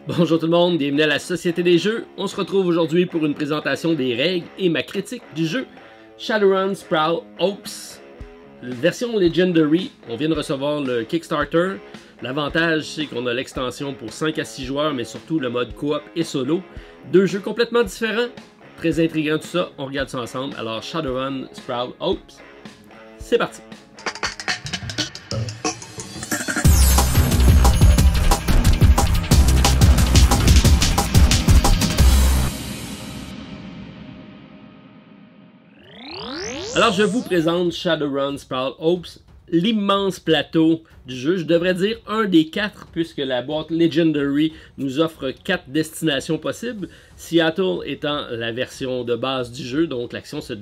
Bonjour tout le monde, bienvenue à la Société des Jeux. On se retrouve aujourd'hui pour une présentation des règles et ma critique du jeu Shadowrun Sprawl Ops, version Legendary. On vient de recevoir le Kickstarter. L'avantage, c'est qu'on a l'extension pour 5 à 6 joueurs, mais surtout le mode coop et solo. Deux jeux complètement différents, très intriguant tout ça. On regarde ça ensemble. Alors Shadowrun Sprawl Ops, c'est parti. Alors, je vous présente Shadowrun Sprawl Ops, l'immense plateau du jeu. Je devrais dire un des 4, puisque la boîte Legendary nous offre 4 destinations possibles. Seattle étant la version de base du jeu, donc l'action se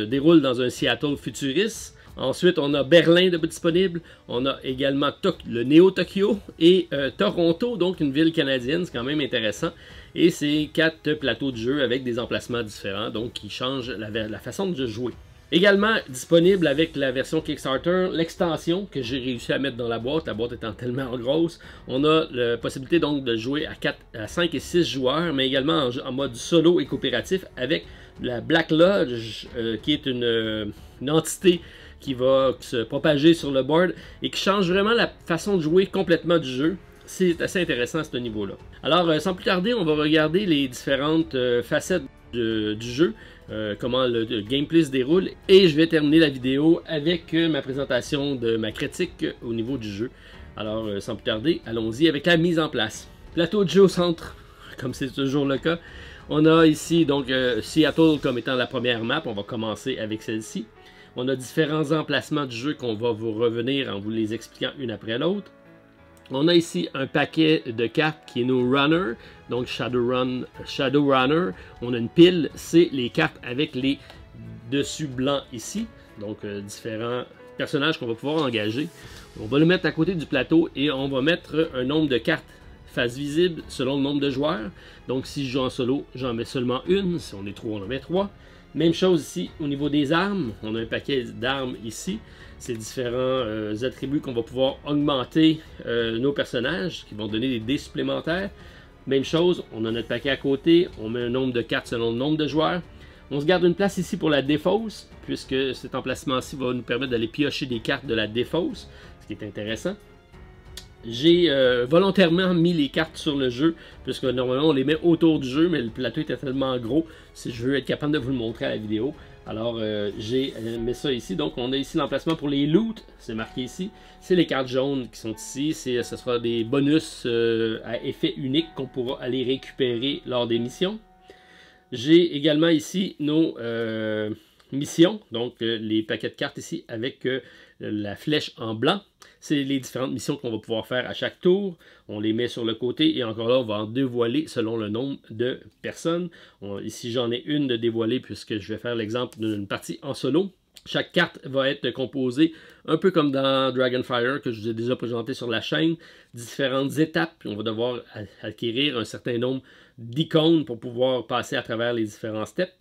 déroule dans un Seattle futuriste. Ensuite, on a Berlin de disponible. On a également le Néo-Tokyo et Toronto, donc une ville canadienne, c'est quand même intéressant. Et c'est 4 plateaux de jeu avec des emplacements différents, donc qui changent la façon de jouer. Également disponible avec la version Kickstarter, l'extension que j'ai réussi à mettre dans la boîte étant tellement grosse. On a la possibilité donc de jouer à 5 et 6 joueurs, mais également en mode solo et coopératif avec la Black Lodge, qui est une entité qui va se propager sur le board et qui change vraiment la façon de jouer complètement du jeu. C'est assez intéressant à ce niveau-là. Alors, sans plus tarder, on va regarder les différentes facettes du jeu, comment le gameplay se déroule, et je vais terminer la vidéo avec ma présentation de ma critique au niveau du jeu. Alors, sans plus tarder, allons-y avec la mise en place. Plateau de jeu au centre, comme c'est toujours le cas. On a ici donc Seattle comme étant la première map, on va commencer avec celle-ci. On a différents emplacements du jeu qu'on va vous revenir en vous les expliquant une après l'autre. On a ici un paquet de cartes qui est nos runners, donc Shadowrunner. On a une pile, c'est les cartes avec les dessus blancs ici, donc différents personnages qu'on va pouvoir engager. On va le mettre à côté du plateau et on va mettre un nombre de cartes face visible selon le nombre de joueurs. Donc si je joue en solo, j'en mets seulement une, si on est 3, on en met 3. Même chose ici au niveau des armes, on a un paquet d'armes ici. C'est différents attributs qu'on va pouvoir augmenter nos personnages, qui vont donner des dés supplémentaires. Même chose, on a notre paquet à côté, on met un nombre de cartes selon le nombre de joueurs. On se garde une place ici pour la défausse, puisque cet emplacement-ci va nous permettre d'aller piocher des cartes de la défausse, ce qui est intéressant. J'ai volontairement mis les cartes sur le jeu, puisque normalement on les met autour du jeu, mais le plateau était tellement gros, si je veux être capable de vous le montrer à la vidéo. Alors j'ai mis ça ici, donc on a ici l'emplacement pour les loots, c'est marqué ici. C'est les cartes jaunes qui sont ici, ce sera des bonus à effet unique qu'on pourra aller récupérer lors des missions. J'ai également ici nos missions, donc les paquets de cartes ici avec la flèche en blanc. C'est les différentes missions qu'on va pouvoir faire à chaque tour. On les met sur le côté et encore là, on va en dévoiler selon le nombre de personnes. Ici, j'en ai une de dévoilée puisque je vais faire l'exemple d'une partie en solo. Chaque carte va être composée un peu comme dans Dragonfire que je vous ai déjà présenté sur la chaîne. Différentes étapes. On va devoir acquérir un certain nombre d'icônes pour pouvoir passer à travers les différents steps.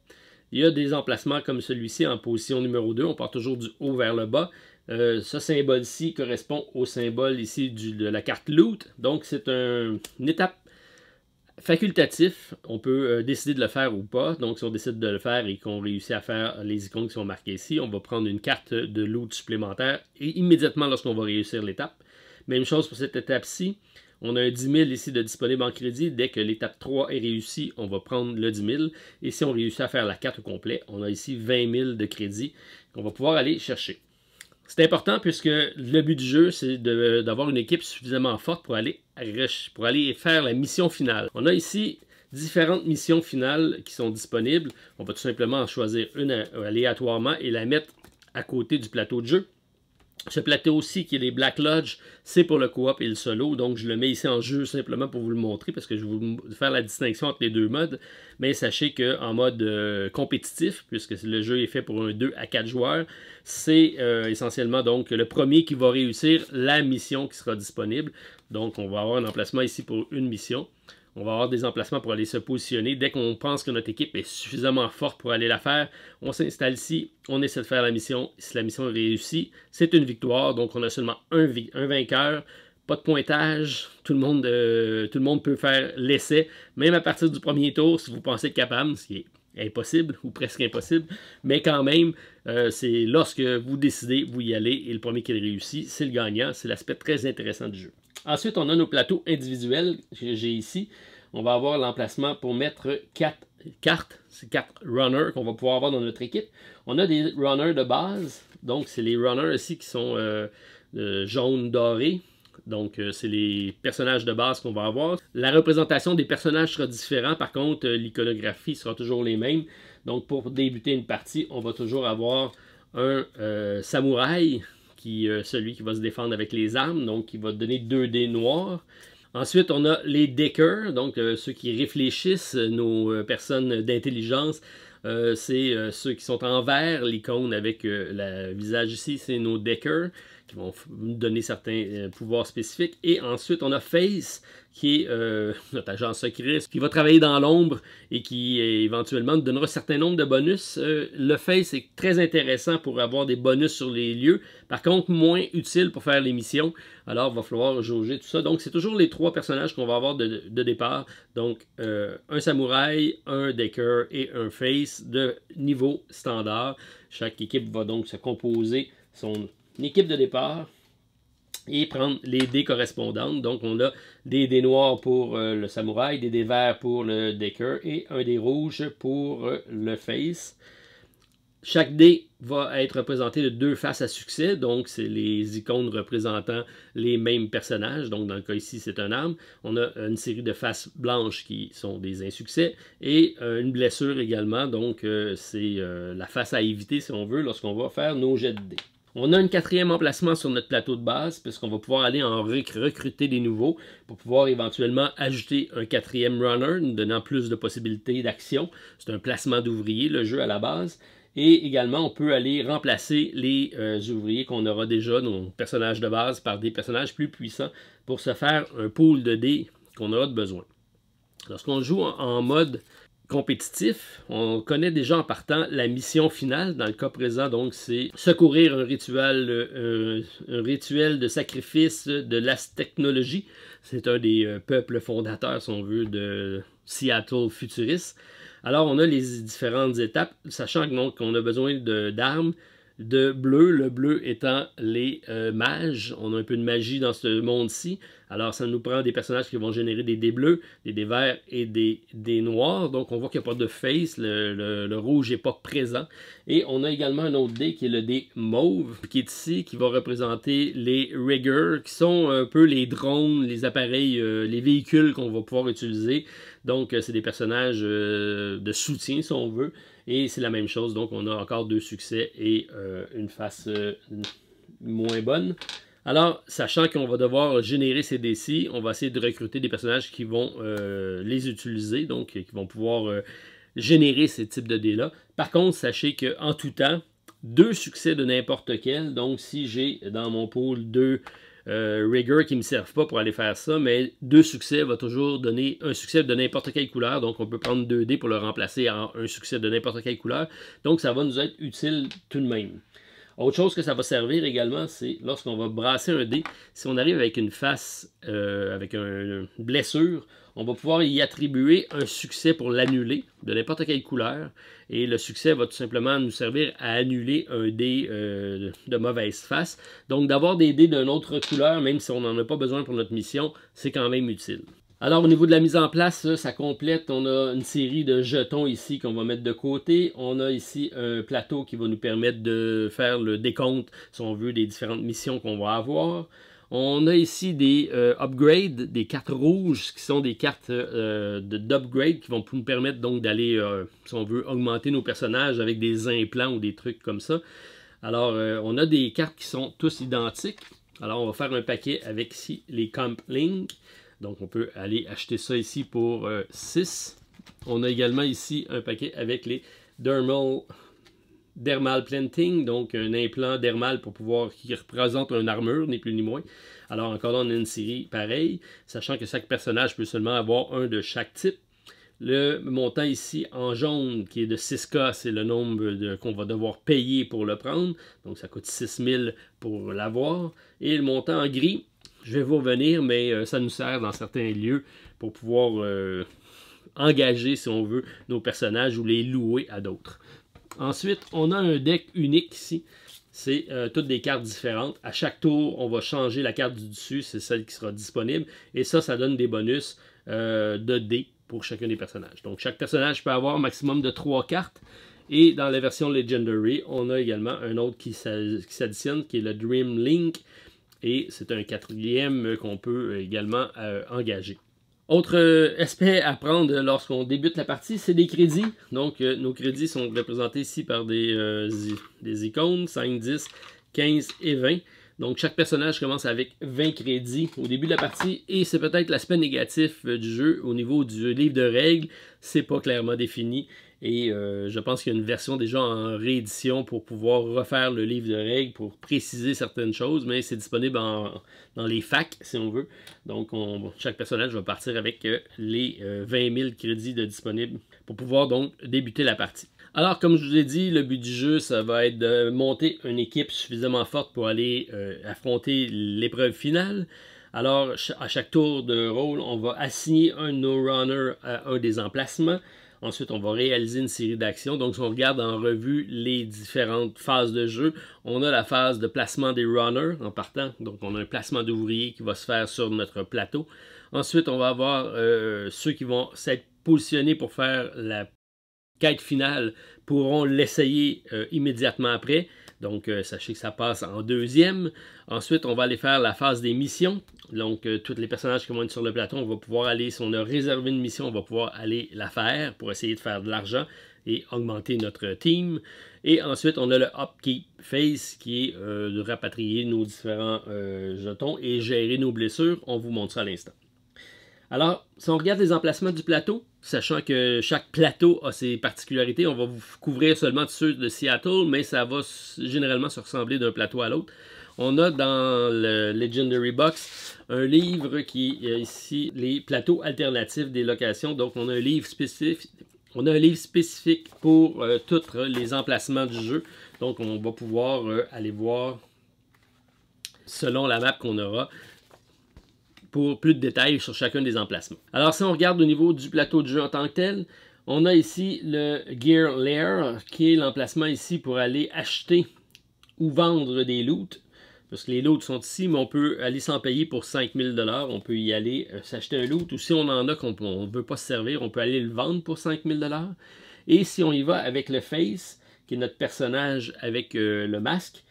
Il y a des emplacements comme celui-ci en position numéro 2. On part toujours du haut vers le bas. Ce symbole-ci correspond au symbole ici de la carte Loot. Donc c'est une étape facultative. On peut décider de le faire ou pas. Donc si on décide de le faire et qu'on réussit à faire les icônes qui sont marquées ici, on va prendre une carte de Loot supplémentaire et immédiatement lorsqu'on va réussir l'étape. Même chose pour cette étape-ci. On a un 10 000 ici de disponible en crédit. Dès que l'étape 3 est réussie, on va prendre le 10 000. Et si on réussit à faire la carte au complet, on a ici 20 000 de crédit qu'on va pouvoir aller chercher. C'est important puisque le but du jeu, c'est d'avoir une équipe suffisamment forte pour aller faire la mission finale. On a ici différentes missions finales qui sont disponibles. On va tout simplement en choisir une aléatoirement et la mettre à côté du plateau de jeu. Ce plateau aussi qui est les Black Lodge, c'est pour le coop et le solo, donc je le mets ici en jeu simplement pour vous le montrer parce que je vais vous faire la distinction entre les deux modes. Mais sachez qu'en mode compétitif, puisque le jeu est fait pour un 2 à 4 joueurs, c'est essentiellement donc le premier qui va réussir la mission qui sera disponible. Donc on va avoir un emplacement ici pour une mission. On va avoir des emplacements pour aller se positionner. Dès qu'on pense que notre équipe est suffisamment forte pour aller la faire, on s'installe ici, on essaie de faire la mission. Si la mission est réussie, c'est une victoire. Donc on a seulement un vainqueur pas de pointage, tout le monde peut faire l'essai, même à partir du premier tour, si vous pensez être capable, ce qui est impossible ou presque impossible, mais quand même, c'est lorsque vous décidez, vous y allez, et le premier qui réussit, c'est le gagnant. C'est l'aspect très intéressant du jeu. Ensuite, on a nos plateaux individuels que j'ai ici. On va avoir l'emplacement pour mettre 4 cartes, c'est 4 runners qu'on va pouvoir avoir dans notre équipe. On a des runners de base, donc c'est les runners ici qui sont jaunes dorés. Donc, c'est les personnages de base qu'on va avoir. La représentation des personnages sera différente. Par contre, l'iconographie sera toujours les mêmes. Donc, pour débuter une partie, on va toujours avoir un samouraï, celui qui va se défendre avec les armes, donc qui va donner 2 dés noirs. Ensuite, on a les deckers, donc ceux qui réfléchissent, nos personnes d'intelligence. C'est ceux qui sont en vert, l'icône avec le visage ici, c'est nos deckers qui vont nous donner certains pouvoirs spécifiques. Et ensuite, on a Face, qui est notre agent secret, qui va travailler dans l'ombre et qui éventuellement nous donnera un certain nombre de bonus. Le Face est très intéressant pour avoir des bonus sur les lieux, par contre moins utile pour faire les missions. Alors, il va falloir jauger tout ça. Donc, c'est toujours les 3 personnages qu'on va avoir de départ. Donc, un samouraï, un decker et un Face de niveau standard. Chaque équipe va donc se composer son équipe de départ et prendre les dés correspondantes. Donc, on a des dés noirs pour le samouraï, des dés verts pour le decker et un dé rouge pour le face. Chaque dé va être représenté de 2 faces à succès, donc c'est les icônes représentant les mêmes personnages, donc dans le cas ici c'est un arme. On a une série de faces blanches qui sont des insuccès et une blessure également, donc c'est la face à éviter si on veut lorsqu'on va faire nos jets de dés. On a un 4e emplacement sur notre plateau de base, puisqu'on va pouvoir aller en recruter des nouveaux pour pouvoir éventuellement ajouter un 4e runner, nous donnant plus de possibilités d'action. C'est un placement d'ouvriers, le jeu à la base. Et également, on peut aller remplacer les ouvriers qu'on aura déjà, nos personnages de base, par des personnages plus puissants pour se faire un pool de dés qu'on aura de besoin. Lorsqu'on joue en mode compétitif, on connaît déjà en partant la mission finale. Dans le cas présent, donc, c'est secourir un rituel de sacrifice de l'Aztechnologie. C'est un des peuples fondateurs, si on veut, de Seattle futuriste. Alors, on a les différentes étapes, sachant qu'on a besoin d'armes, de bleu, le bleu étant les mages. On a un peu de magie dans ce monde-ci. Alors, ça nous prend des personnages qui vont générer des dés bleus, des dés verts et des dés noirs. Donc, on voit qu'il n'y a pas de face, le rouge n'est pas présent. Et on a également un autre dé qui est le dé mauve, qui est ici, qui va représenter les riggers, qui sont un peu les drones, les appareils, les véhicules qu'on va pouvoir utiliser. Donc, c'est des personnages de soutien, si on veut. Et c'est la même chose, donc on a encore 2 succès et une face moins bonne. Alors, sachant qu'on va devoir générer ces dés-ci, on va essayer de recruter des personnages qui vont les utiliser, donc qui vont pouvoir générer ces types de dés-là. Par contre, sachez qu'en tout temps, 2 succès de n'importe quel, donc si j'ai dans mon pool 2 riggers qui ne me servent pas pour aller faire ça, mais 2 succès va toujours donner un succès de n'importe quelle couleur, donc on peut prendre 2 dés pour le remplacer en un succès de n'importe quelle couleur, donc ça va nous être utile tout de même. Autre chose que ça va servir également, c'est lorsqu'on va brasser un dé, si on arrive avec une face, avec une blessure, on va pouvoir y attribuer un succès pour l'annuler de n'importe quelle couleur. Et le succès va tout simplement nous servir à annuler un dé de mauvaise face. Donc d'avoir des dés d'une autre couleur, même si on n'en a pas besoin pour notre mission, c'est quand même utile. Alors, au niveau de la mise en place, ça complète. On a une série de jetons ici qu'on va mettre de côté. On a ici un plateau qui va nous permettre de faire le décompte, si on veut, des différentes missions qu'on va avoir. On a ici des upgrades, des cartes rouges qui sont des cartes d'upgrade qui vont nous permettre donc d'aller, si on veut, augmenter nos personnages avec des implants ou des trucs comme ça. Alors, on a des cartes qui sont tous identiques. Alors, on va faire un paquet avec ici les Comp Link. Donc, on peut aller acheter ça ici pour 6. On a également ici un paquet avec les Dermal Planting, donc un implant dermal pour pouvoir qui représente une armure, ni plus ni moins. Alors, encore là, on a une série pareille, sachant que chaque personnage peut seulement avoir un de chaque type. Le montant ici en jaune, qui est de 6K, c'est le nombre qu'on va devoir payer pour le prendre. Donc, ça coûte 6000 pour l'avoir. Et le montant en gris, Je vais vous revenir, mais ça nous sert dans certains lieux pour pouvoir engager, si on veut, nos personnages ou les louer à d'autres. Ensuite, on a un deck unique ici. C'est toutes des cartes différentes. À chaque tour, on va changer la carte du dessus, c'est celle qui sera disponible. Et ça donne des bonus de dés pour chacun des personnages. Donc, chaque personnage peut avoir un maximum de 3 cartes. Et dans la version Legendary, on a également un autre qui s'additionne, qui est le Dream Link. Et c'est un 4e qu'on peut également engager. Autre aspect à prendre lorsqu'on débute la partie, c'est des crédits. Donc, nos crédits sont représentés ici par des icônes, 5, 10, 15 et 20. Donc, chaque personnage commence avec 20 crédits au début de la partie. Et c'est peut-être l'aspect négatif du jeu au niveau du livre de règles. C'est pas clairement défini. Et je pense qu'il y a une version déjà en réédition pour pouvoir refaire le livre de règles, pour préciser certaines choses, mais c'est disponible dans les facs, si on veut. Donc, chaque personnage va partir avec les 20 000 crédits de disponibles pour pouvoir donc débuter la partie. Alors, comme je vous ai dit, le but du jeu, ça va être de monter une équipe suffisamment forte pour aller affronter l'épreuve finale. Alors, à chaque tour de rôle, on va assigner un de nos runners à un des emplacements. Ensuite, on va réaliser une série d'actions. Donc, si on regarde en revue les différentes phases de jeu, on a la phase de placement des runners en partant. Donc, on a un placement d'ouvriers qui va se faire sur notre plateau. Ensuite, on va avoir ceux qui vont s'être positionnés pour faire la quête finale pourront l'essayer immédiatement après. Donc, sachez que ça passe en 2e. Ensuite, on va aller faire la phase des missions. Donc, tous les personnages qui vont être sur le plateau, on va pouvoir aller, si on a réservé une mission, on va pouvoir aller la faire pour essayer de faire de l'argent et augmenter notre team. Et ensuite, on a le Upkeep Phase qui est de rapatrier nos différents jetons et gérer nos blessures. On vous montre ça à l'instant. Alors, si on regarde les emplacements du plateau, sachant que chaque plateau a ses particularités, on va vous couvrir seulement ceux de Seattle, mais ça va généralement se ressembler d'un plateau à l'autre. On a dans le Legendary Box un livre qui est ici les plateaux alternatifs des locations. Donc, on a un livre spécifique. Pour tous les emplacements du jeu. Donc, on va pouvoir aller voir selon la map qu'on aura pour plus de détails sur chacun des emplacements. Alors, si on regarde au niveau du plateau de jeu en tant que tel, on a ici le Gear Lair, qui est l'emplacement ici pour aller acheter ou vendre des loots. Parce que les loots sont ici, mais on peut aller s'en payer pour 5000 $. On peut y aller s'acheter un loot. Ou si on en a qu'on ne veut pas se servir, on peut aller le vendre pour 5000 $. Et si on y va avec le Face, qui est notre personnage avec le masque,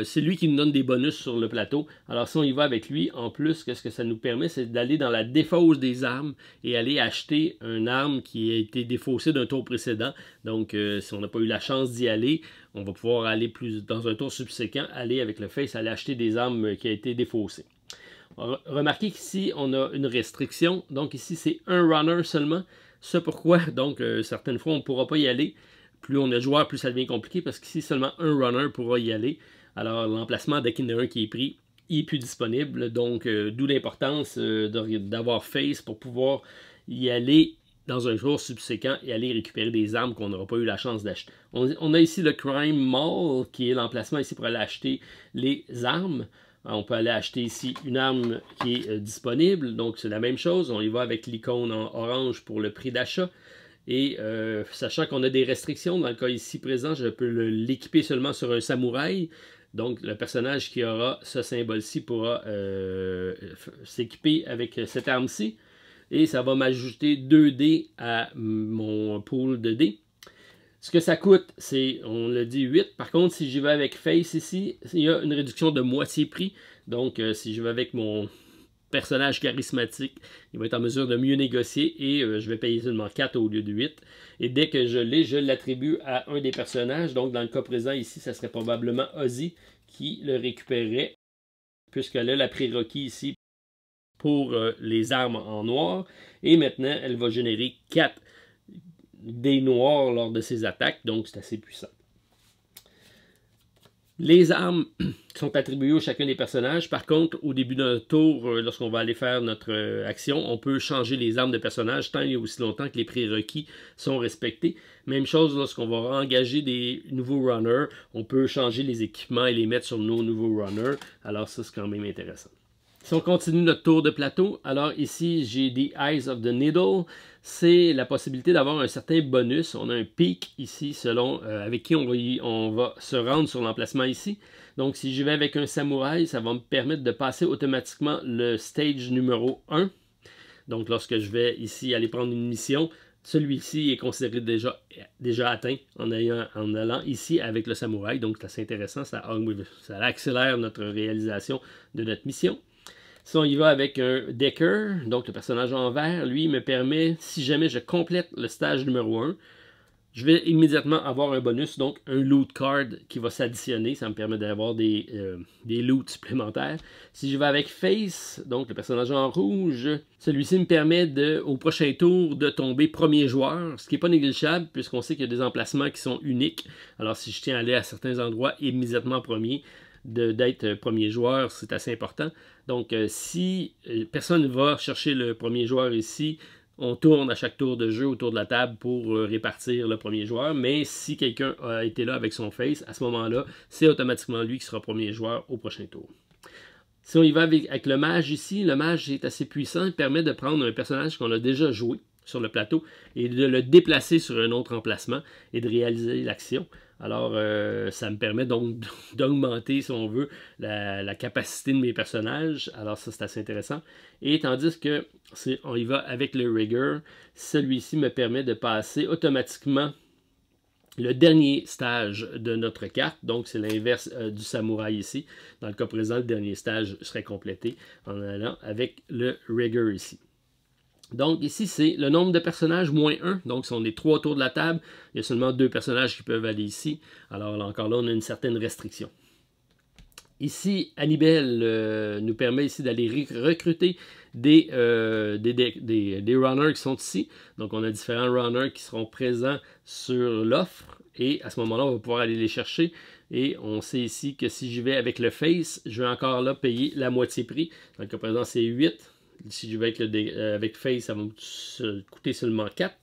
c'est lui qui nous donne des bonus sur le plateau. Alors si on y va avec lui, en plus, qu'est-ce que ça nous permet? C'est d'aller dans la défausse des armes et aller acheter une arme qui a été défaussée d'un tour précédent. Donc si on n'a pas eu la chance d'y aller, on va pouvoir aller dans un tour subséquent, aller avec le Face, aller acheter des armes qui ont été défaussées. Remarquez qu'ici, on a une restriction. Donc ici, c'est un runner seulement. C'est pourquoi, donc, certaines fois, on ne pourra pas y aller. Plus on a de joueurs, plus ça devient compliqué parce qu'ici, seulement un runner pourra y aller. Alors, l'emplacement, dès qu'il y en a un qui est pris, il n'est plus disponible. Donc, d'où l'importance d'avoir Face pour pouvoir y aller dans un jour subséquent et aller récupérer des armes qu'on n'aura pas eu la chance d'acheter. On a ici le Crime Mall, qui est l'emplacement ici pour aller acheter les armes. On peut aller acheter ici une arme qui est disponible. Donc, c'est la même chose. On y va avec l'icône en orange pour le prix d'achat. Et sachant qu'on a des restrictions, dans le cas ici présent, je peux l'équiper seulement sur un samouraï. Donc, le personnage qui aura ce symbole-ci pourra s'équiper avec cette arme-ci. Et ça va m'ajouter 2 dés à mon pool de dés. Ce que ça coûte, c'est, on l'a dit, 8. Par contre, si j'y vais avec Face ici, il y a une réduction de moitié prix. Donc, si je vais avec mon personnage charismatique, il va être en mesure de mieux négocier et je vais payer seulement 4 au lieu de 8. Et dès que je l'ai, je l'attribue à un des personnages. Donc, dans le cas présent ici, ça serait probablement Ozzy qui le récupérerait, puisqu'elle a la prérequis ici pour les armes en noir. Et maintenant, elle va générer 4 dés noirs lors de ses attaques, donc c'est assez puissant. Les armes sont attribuées à chacun des personnages. Par contre, au début d'un tour, lorsqu'on va aller faire notre action, on peut changer les armes de personnages tant et aussi longtemps que les prérequis sont respectés. Même chose lorsqu'on va engager des nouveaux runners, on peut changer les équipements et les mettre sur nos nouveaux runners. Alors ça, c'est quand même intéressant. Si on continue notre tour de plateau, alors ici j'ai The Eyes of the Needle. C'est la possibilité d'avoir un certain bonus. On a un pic ici selon avec qui on va se rendre sur l'emplacement ici. Donc si je vais avec un samouraï, ça va me permettre de passer automatiquement le stage numéro 1. Donc lorsque je vais ici aller prendre une mission, celui-ci est considéré déjà atteint en allant ici avec le samouraï. Donc c'est assez intéressant, ça accélère notre réalisation de notre mission. Si on y va avec un Decker, donc le personnage en vert, lui me permet, si jamais je complète le stage numéro 1, je vais immédiatement avoir un bonus, donc un loot card qui va s'additionner. Ça me permet d'avoir des loots supplémentaires. Si je vais avec Face, donc le personnage en rouge, celui-ci me permet au prochain tour de tomber premier joueur, ce qui n'est pas négligeable puisqu'on sait qu'il y a des emplacements qui sont uniques. Alors si je tiens à aller à certains endroits immédiatement premier, d'être premier joueur, c'est assez important. Donc, si personne ne va chercher le premier joueur ici, on tourne à chaque tour de jeu autour de la table pour répartir le premier joueur. Mais si quelqu'un a été là avec son face, à ce moment-là, c'est automatiquement lui qui sera premier joueur au prochain tour. Si on y va avec le mage ici, le mage est assez puissant. Il permet de prendre un personnage qu'on a déjà joué sur le plateau et de le déplacer sur un autre emplacement et de réaliser l'action. Alors, ça me permet donc d'augmenter, si on veut, la capacité de mes personnages. Alors, ça, c'est assez intéressant. Et tandis que, si on y va avec le Rigger, celui-ci me permet de passer automatiquement le dernier stage de notre carte. Donc, c'est l'inverse du samouraï ici. Dans le cas présent, le dernier stage serait complété en allant avec le Rigger ici. Donc ici, c'est le nombre de personnages moins 1. Donc si on est 3 autour de la table, il y a seulement 2 personnages qui peuvent aller ici. Alors là, encore là, on a une certaine restriction. Ici, Annibelle nous permet ici d'aller recruter des runners qui sont ici. Donc on a différents runners qui seront présents sur l'offre. Et à ce moment-là, on va pouvoir aller les chercher. Et on sait ici que si j'y vais avec le face, je vais encore là payer la moitié prix. Dans le cas présent, c'est 8. Si je vais avec Face, ça va me coûter seulement 4.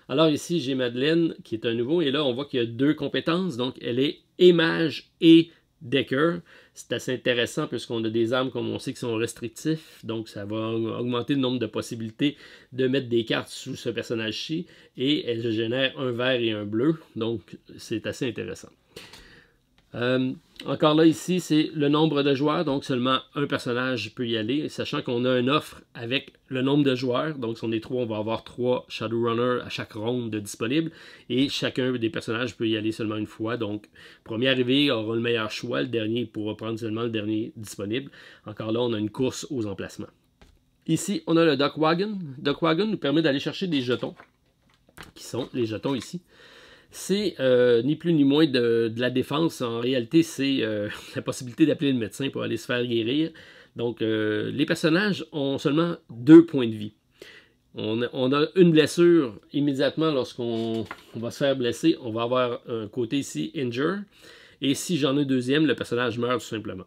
Alors ici, j'ai Madeleine qui est un nouveau. Et là, on voit qu'il y a 2 compétences. Donc, elle est et mage et Decker. C'est assez intéressant puisqu'on a des armes, comme on sait, qui sont restrictifs. Donc, ça va augmenter le nombre de possibilités de mettre des cartes sous ce personnage-ci. Et elle génère un vert et un bleu. Donc, c'est assez intéressant. Encore là, ici, c'est le nombre de joueurs, donc seulement un personnage peut y aller, sachant qu'on a une offre avec le nombre de joueurs. Donc, si on est 3, on va avoir 3 Shadowrunners à chaque ronde de disponible, et chacun des personnages peut y aller seulement une fois. Donc, premier arrivé aura le meilleur choix, le dernier pourra prendre seulement le dernier disponible. Encore là, on a une course aux emplacements. Ici, on a le Duck Wagon. Duck Wagon nous permet d'aller chercher des jetons, qui sont les jetons ici. C'est ni plus ni moins de la défense. En réalité, c'est la possibilité d'appeler le médecin pour aller se faire guérir. Donc, les personnages ont seulement 2 points de vie. On a une blessure immédiatement lorsqu'on va se faire blesser. On va avoir un côté ici, Injure. Et si j'en ai un deuxième, le personnage meurt tout simplement.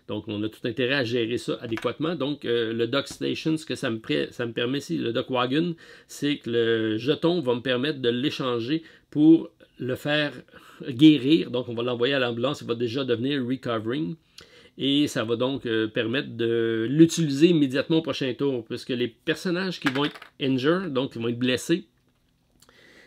Donc, on a tout intérêt à gérer ça adéquatement. Donc, le Duck Station, ce que ça me permet ici, le Duck Wagon, c'est que le jeton va me permettre de l'échanger pour le faire guérir. Donc, on va l'envoyer à l'ambulance. Il va déjà devenir Recovering. Et ça va donc permettre de l'utiliser immédiatement au prochain tour. Puisque les personnages qui vont être injured, donc qui vont être blessés,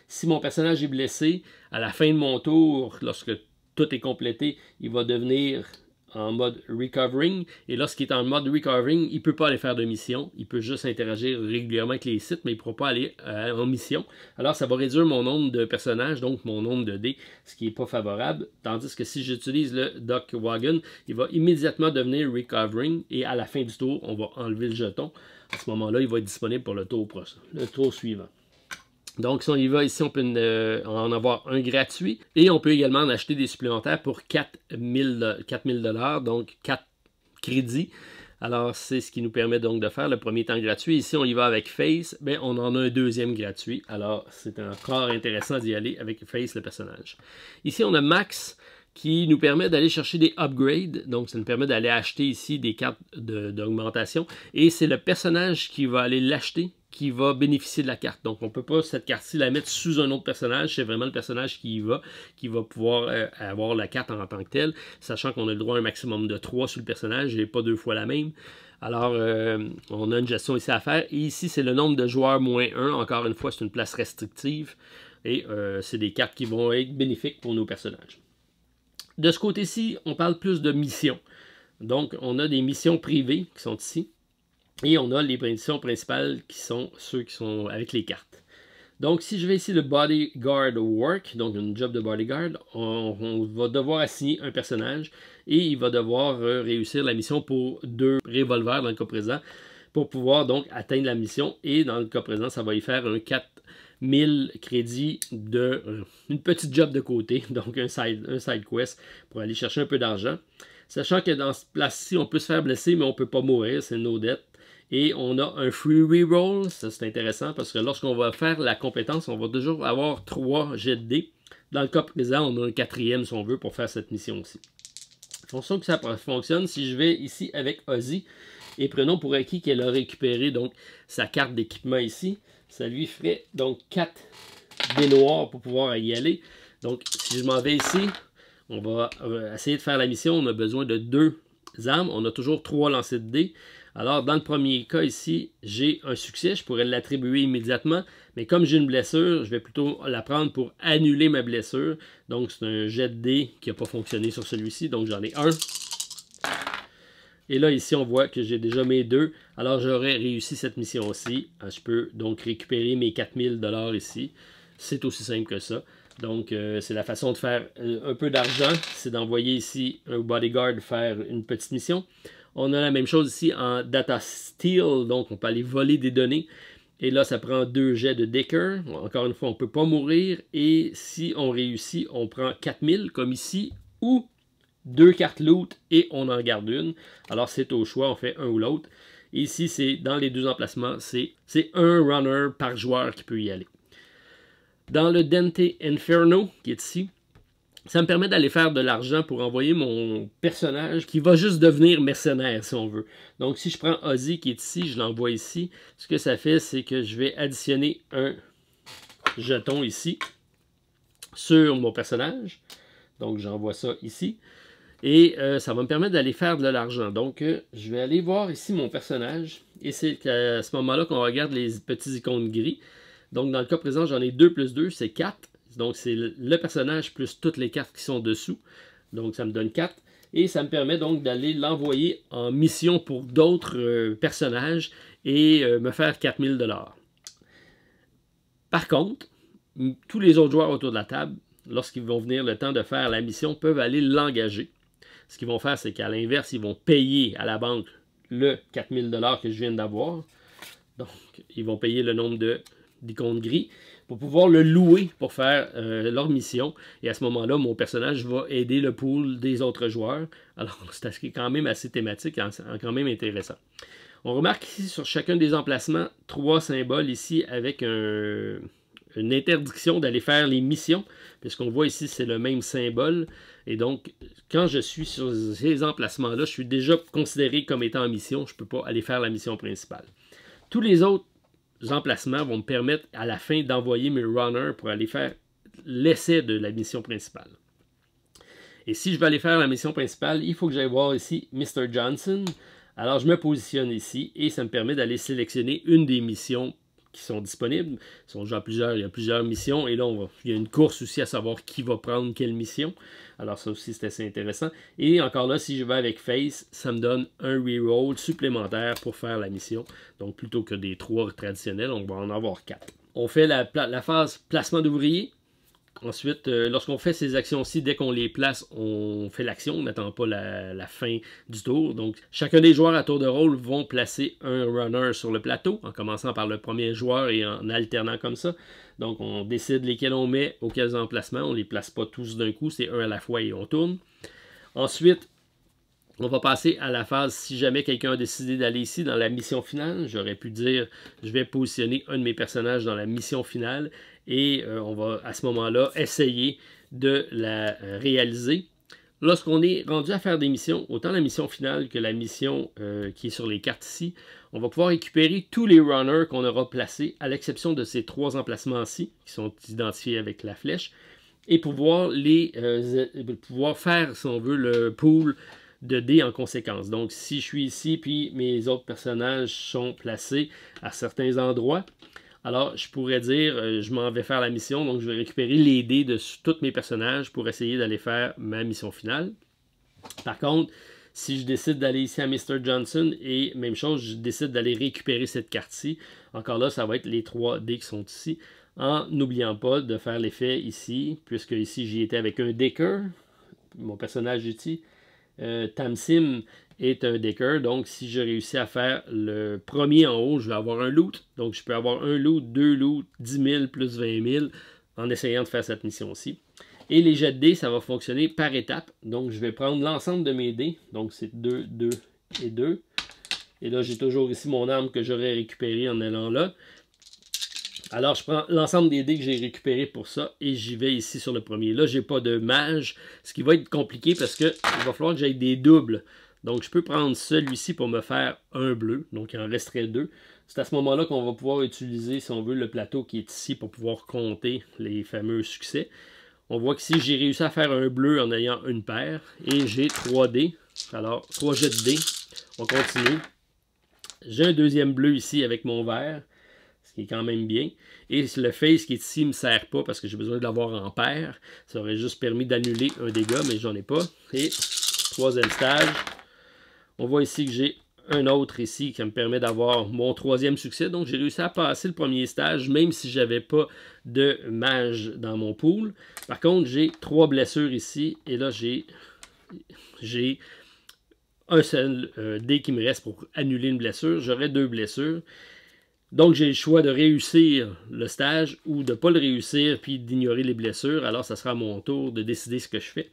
si mon personnage est blessé, à la fin de mon tour, lorsque tout est complété, il va devenir en mode Recovering. Et lorsqu'il est en mode Recovering, il ne peut pas aller faire de mission. Il peut juste interagir régulièrement avec les sites, mais il ne pourra pas aller en mission. Alors, ça va réduire mon nombre de personnages, donc mon nombre de dés, ce qui n'est pas favorable. Tandis que si j'utilise le Duck Wagon, il va immédiatement devenir Recovering. Et à la fin du tour, on va enlever le jeton. À ce moment-là, il va être disponible pour le tour suivant. Donc, si on y va ici, on peut en avoir un gratuit. Et on peut également en acheter des supplémentaires pour 4000 $, donc 4 crédits. Alors, c'est ce qui nous permet donc de faire le premier temps gratuit. Ici, on y va avec Face. Bien, on en a un deuxième gratuit. Alors, c'est encore intéressant d'y aller avec Face, le personnage. Ici, on a Max qui nous permet d'aller chercher des upgrades. Donc, ça nous permet d'aller acheter ici des cartes d'augmentation. Et c'est le personnage qui va aller l'acheter qui va bénéficier de la carte. Donc, on ne peut pas, cette carte-ci, la mettre sous un autre personnage. C'est vraiment le personnage qui va pouvoir avoir la carte en tant que telle, sachant qu'on a le droit à un maximum de 3 sur le personnage et pas 2 fois la même. Alors, on a une gestion ici à faire. Et ici, c'est le nombre de joueurs moins 1. Encore une fois, c'est une place restrictive. Et c'est des cartes qui vont être bénéfiques pour nos personnages. De ce côté-ci, on parle plus de missions. Donc, on a des missions privées qui sont ici. Et on a les missions principales qui sont ceux qui sont avec les cartes. Donc, si je vais ici le Bodyguard Work, donc une job de bodyguard, on va devoir assigner un personnage et il va devoir réussir la mission pour 2 revolvers dans le cas présent pour pouvoir donc atteindre la mission. Et dans le cas présent, ça va y faire un 4000 crédits de une petite job de côté, donc un side quest pour aller chercher un peu d'argent. Sachant que dans ce place-ci, on peut se faire blesser, mais on ne peut pas mourir, c'est no death. Et on a un free reroll, ça c'est intéressant parce que lorsqu'on va faire la compétence, on va toujours avoir 3 jets de dés. Dans le cas présent, on a un 4e si on veut pour faire cette mission-ci. Fonction que ça fonctionne, si je vais ici avec Ozzy, et prenons pour acquis qu'elle a récupéré donc sa carte d'équipement ici, ça lui ferait donc 4 dés noirs pour pouvoir y aller. Donc si je m'en vais ici, on va essayer de faire la mission, on a besoin de 2 armes, on a toujours 3 lancers de dés. Alors, dans le premier cas ici, j'ai un succès, je pourrais l'attribuer immédiatement, mais comme j'ai une blessure, je vais plutôt la prendre pour annuler ma blessure. Donc, c'est un jet de dés qui n'a pas fonctionné sur celui-ci, donc j'en ai un. Et là, ici, on voit que j'ai déjà mes 2. Alors, j'aurais réussi cette mission aussi. Je peux donc récupérer mes 4000 $ ici. C'est aussi simple que ça. Donc, c'est la façon de faire un peu d'argent. C'est d'envoyer ici un bodyguard faire une petite mission. On a la même chose ici en data steal, donc on peut aller voler des données. Et là, ça prend 2 jets de Dicker. Encore une fois, on ne peut pas mourir. Et si on réussit, on prend 4000 comme ici, ou 2 cartes loot et on en garde une. Alors, c'est au choix, on fait un ou l'autre. Ici, c'est dans les 2 emplacements, c'est un runner par joueur qui peut y aller. Dans le Dante Inferno, qui est ici, ça me permet d'aller faire de l'argent pour envoyer mon personnage qui va juste devenir mercenaire, si on veut. Donc, si je prends Ozzy qui est ici, je l'envoie ici. Ce que ça fait, c'est que je vais additionner un jeton ici sur mon personnage. Donc, j'envoie ça ici. Et ça va me permettre d'aller faire de l'argent. Donc, je vais aller voir ici mon personnage. Et c'est à ce moment-là qu'on regarde les petits icônes gris. Donc, dans le cas présent, j'en ai 2 plus 2, c'est 4. Donc, c'est le personnage plus toutes les cartes qui sont dessous. Donc, ça me donne 4. Et ça me permet donc d'aller l'envoyer en mission pour d'autres personnages et me faire 4000 $. Par contre, tous les autres joueurs autour de la table, lorsqu'ils vont venir le temps de faire la mission, peuvent aller l'engager. Ce qu'ils vont faire, c'est qu'à l'inverse, ils vont payer à la banque le 4000 $ que je viens d'avoir. Donc, ils vont payer le nombre d'icônes gris pour pouvoir le louer pour faire leur mission. Et à ce moment-là, mon personnage va aider le pool des autres joueurs. Alors, c'est quand même assez thématique et quand même intéressant. On remarque ici sur chacun des emplacements 3 symboles ici avec une interdiction d'aller faire les missions. Puisqu'on voit ici, c'est le même symbole. Et donc, quand je suis sur ces emplacements-là, je suis déjà considéré comme étant en mission. Je ne peux pas aller faire la mission principale. Tous les autres emplacements vont me permettre à la fin d'envoyer mes runners pour aller faire l'essai de la mission principale. Et si je vais aller faire la mission principale, il faut que j'aille voir ici Mr. Johnson. Alors je me positionne ici et ça me permet d'aller sélectionner une des missions qui sont disponibles. Ils sont déjà plusieurs, il y a plusieurs missions et là il y a une course aussi à savoir qui va prendre quelle mission. Alors ça aussi c'est assez intéressant. Et encore là, si je vais avec Face, ça me donne un reroll supplémentaire pour faire la mission. Donc plutôt que des 3 traditionnels, on va en avoir 4. On fait la phase placement d'ouvriers. Ensuite, lorsqu'on fait ces actions-ci, dès qu'on les place, on fait l'action, on n'attend pas la fin du tour. Donc, chacun des joueurs à tour de rôle vont placer un runner sur le plateau, en commençant par le premier joueur et en alternant comme ça. Donc, on décide lesquels on met, auxquels emplacements. On ne les place pas tous d'un coup, c'est un à la fois et on tourne. Ensuite, on va passer à la phase, si jamais quelqu'un a décidé d'aller ici dans la mission finale, j'aurais pu dire, je vais positionner un de mes personnages dans la mission finale et on va à ce moment-là essayer de la réaliser. Lorsqu'on est rendu à faire des missions, autant la mission finale que la mission qui est sur les cartes ici, on va pouvoir récupérer tous les runners qu'on aura placés, à l'exception de ces 3 emplacements-ci, qui sont identifiés avec la flèche, et pouvoir faire, si on veut, le pool de dés en conséquence. Donc, si je suis ici, puis mes autres personnages sont placés à certains endroits, alors je pourrais dire, je m'en vais faire la mission, donc je vais récupérer les dés de tous mes personnages pour essayer d'aller faire ma mission finale. Par contre, si je décide d'aller ici à Mr. Johnson, et même chose, je décide d'aller récupérer cette carte-ci, encore là, ça va être les 3 dés qui sont ici, en n'oubliant pas de faire l'effet ici, puisque ici j'y étais avec un Decker, mon personnage ici, Tamsim est un Decker, donc si je réussis à faire le premier en haut, je vais avoir un loot, donc je peux avoir un loot, 2 loots, 10 000 plus 20 000, en essayant de faire cette mission-ci. Et les jets de dés, ça va fonctionner par étapes. Donc, je vais prendre l'ensemble de mes dés. Donc, c'est 2, 2 et 2. Et là, j'ai toujours ici mon arme que j'aurais récupérée en allant là. Alors, je prends l'ensemble des dés que j'ai récupérés pour ça et j'y vais ici sur le premier. Là, je n'ai pas de mage, ce qui va être compliqué parce qu'il va falloir que j'aille des doubles. Donc, je peux prendre celui-ci pour me faire un bleu. Donc, il en resterait 2. C'est à ce moment-là qu'on va pouvoir utiliser, si on veut, le plateau qui est ici pour pouvoir compter les fameux succès. On voit que si j'ai réussi à faire un bleu en ayant une paire, et j'ai 3 dés, alors 3 jets de dés, on continue. J'ai un deuxième bleu ici avec mon vert, ce qui est quand même bien. Et le face qui est ici ne me sert pas parce que j'ai besoin de l'avoir en paire. Ça aurait juste permis d'annuler un dégât, mais j'en ai pas. Et troisième stage, on voit ici que j'ai un autre ici qui me permet d'avoir mon 3e succès. Donc, j'ai réussi à passer le premier stage, même si je n'avais pas de mage dans mon pool. Par contre, j'ai 3 blessures ici. Et là, j'ai un seul dé qui me reste pour annuler une blessure. J'aurai 2 blessures. Donc, j'ai le choix de réussir le stage ou de ne pas le réussir puis d'ignorer les blessures. Alors, ça sera à mon tour de décider ce que je fais.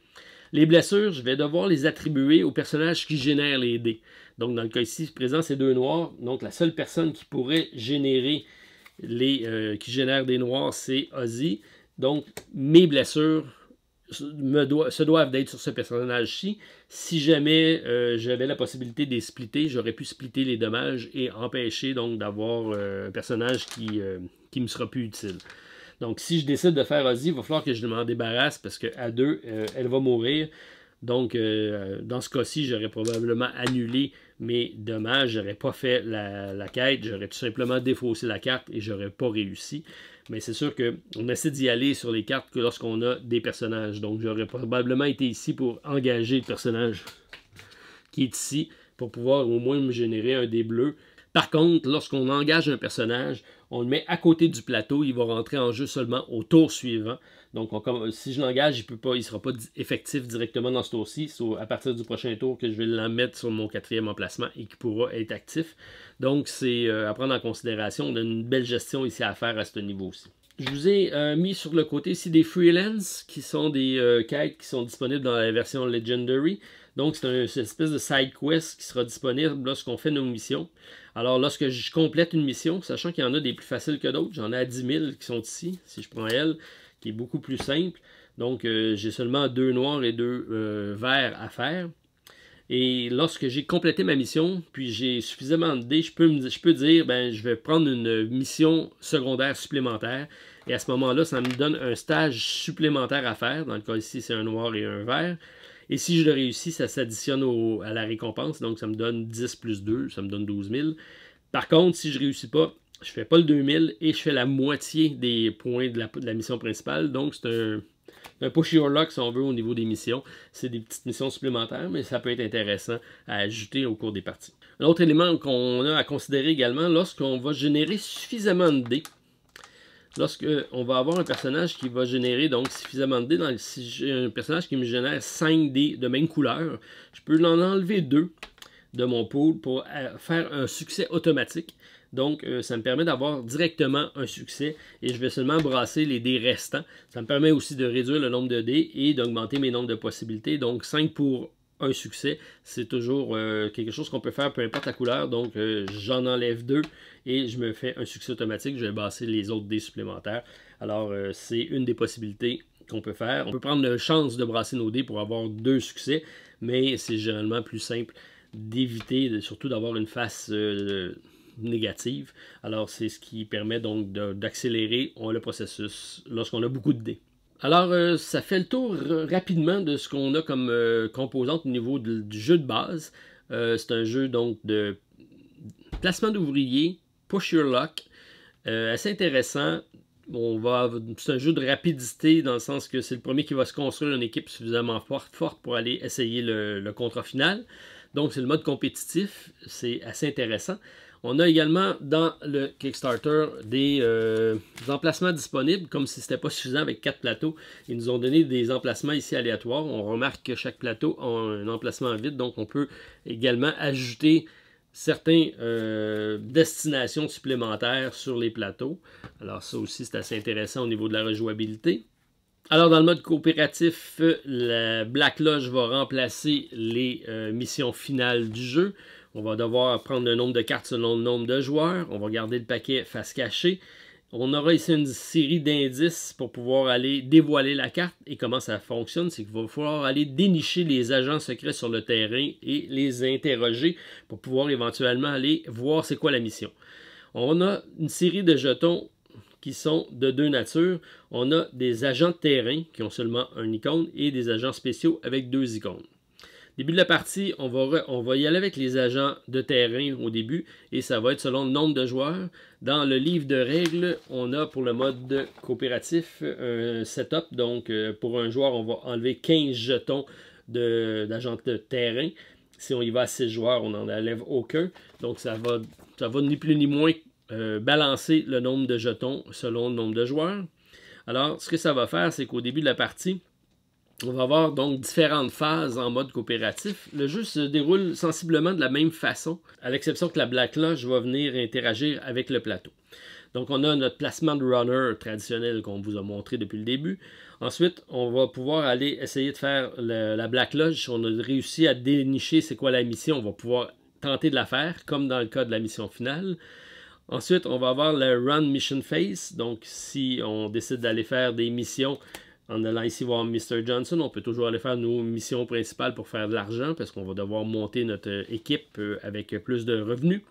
Les blessures, je vais devoir les attribuer au personnage qui génère les dés. Donc, dans le cas ici, présent, c'est 2 noirs. Donc, la seule personne qui pourrait générer qui génère des noirs, c'est Ozzy. Donc, mes blessures se doivent d'être sur ce personnage-ci. Si jamais j'avais la possibilité de les splitter, j'aurais pu splitter les dommages et empêcher donc d'avoir un personnage qui me sera plus utile. Donc, si je décide de faire Ozzy, il va falloir que je m'en débarrasse parce qu'à 2, elle va mourir. Donc, dans ce cas-ci, j'aurais probablement annulé mes dommages. Je n'aurais pas fait la quête. J'aurais tout simplement défaussé la carte et je n'aurais pas réussi. Mais c'est sûr qu'on essaie d'y aller sur les cartes que lorsqu'on a des personnages. Donc, j'aurais probablement été ici pour engager le personnage qui est ici pour pouvoir au moins me générer un dé bleu. Par contre, lorsqu'on engage un personnage, on le met à côté du plateau, il va rentrer en jeu seulement au tour suivant. Donc, si je l'engage, il ne sera pas effectif directement dans ce tour-ci. C'est à partir du prochain tour que je vais le mettre sur mon 4e emplacement et qui pourra être actif. Donc, c'est à prendre en considération. On a une belle gestion ici à faire à ce niveau-ci. Je vous ai mis sur le côté ici des freelance, qui sont des quêtes qui sont disponibles dans la version Legendary. Donc, c'est une espèce de side quest qui sera disponible lorsqu'on fait nos missions. Alors, lorsque je complète une mission, sachant qu'il y en a des plus faciles que d'autres, j'en ai à 10 000 qui sont ici, si je prends elle, qui est beaucoup plus simple. Donc, j'ai seulement 2 noirs et 2 verts à faire. Et lorsque j'ai complété ma mission, puis j'ai suffisamment de dés, je peux dire, ben, je vais prendre une mission secondaire supplémentaire. Et à ce moment-là, ça me donne un stage supplémentaire à faire. Dans le cas ici, c'est un noir et un vert. Et si je le réussis, ça s'additionne à la récompense. Donc, ça me donne 10 plus 2, ça me donne 12 000. Par contre, si je ne réussis pas, je ne fais pas le 2000 et je fais la moitié des points de la mission principale. Donc, c'est un push your luck, si on veut, au niveau des missions. C'est des petites missions supplémentaires, mais ça peut être intéressant à ajouter au cours des parties. Un autre élément qu'on a à considérer également, lorsqu'on va générer suffisamment de dés, lorsqu'on va avoir un personnage qui va générer donc suffisamment de dés, si j'ai un personnage qui me génère 5 dés de même couleur, je peux en enlever 2 de mon pool pour faire un succès automatique. Donc, ça me permet d'avoir directement un succès et je vais seulement brasser les dés restants. Ça me permet aussi de réduire le nombre de dés et d'augmenter mes nombres de possibilités. Donc, 5 pour un succès, c'est toujours quelque chose qu'on peut faire peu importe la couleur. Donc, j'en enlève 2 et je me fais un succès automatique. Je vais brasser les autres dés supplémentaires. Alors, c'est une des possibilités qu'on peut faire. On peut prendre la chance de brasser nos dés pour avoir 2 succès, mais c'est généralement plus simple d'éviter, surtout d'avoir une face négative. Alors, c'est ce qui permet donc d'accélérer le processus lorsqu'on a beaucoup de dés. Alors, ça fait le tour rapidement de ce qu'on a comme composante au niveau du jeu de base. C'est un jeu donc de placement d'ouvriers, push your luck, assez intéressant. C'est un jeu de rapidité dans le sens que c'est le premier qui va se construire une équipe suffisamment forte pour aller essayer le contrat final. Donc c'est le mode compétitif, c'est assez intéressant. On a également dans le Kickstarter des emplacements disponibles, comme si ce n'était pas suffisant avec 4 plateaux. Ils nous ont donné des emplacements ici aléatoires. On remarque que chaque plateau a un emplacement vide, donc on peut également ajouter certaines destinations supplémentaires sur les plateaux. Alors ça aussi, c'est assez intéressant au niveau de la rejouabilité. Alors, dans le mode coopératif, la Black Lodge va remplacer les missions finales du jeu. On va devoir prendre le nombre de cartes selon le nombre de joueurs. On va garder le paquet face cachée. On aura ici une série d'indices pour pouvoir aller dévoiler la carte. Et comment ça fonctionne, c'est qu'il va falloir aller dénicher les agents secrets sur le terrain et les interroger pour pouvoir éventuellement aller voir c'est quoi la mission. On a une série de jetons qui sont de deux natures. On a des agents de terrain qui ont seulement un icône et des agents spéciaux avec 2 icônes. Début de la partie, on va y aller avec les agents de terrain au début et ça va être selon le nombre de joueurs. Dans le livre de règles, on a pour le mode coopératif un setup. Donc pour un joueur, on va enlever 15 jetons d'agents de terrain. Si on y va à 6 joueurs, on n'en enlève aucun. Donc ça va ni plus ni moins balancer le nombre de jetons selon le nombre de joueurs. Alors, ce que ça va faire, c'est qu'au début de la partie, on va avoir donc différentes phases en mode coopératif. Le jeu se déroule sensiblement de la même façon, à l'exception que la Black Lodge va venir interagir avec le plateau. Donc, on a notre placement de runner traditionnel qu'on vous a montré depuis le début. Ensuite, on va pouvoir aller essayer de faire la Black Lodge. Si on a réussi à dénicher c'est quoi la mission, on va pouvoir tenter de la faire, comme dans le cas de la mission finale. Ensuite, on va avoir le Run Mission Phase. Donc, si on décide d'aller faire des missions en allant ici voir Mr. Johnson, on peut toujours aller faire nos missions principales pour faire de l'argent parce qu'on va devoir monter notre équipe avec plus de revenus.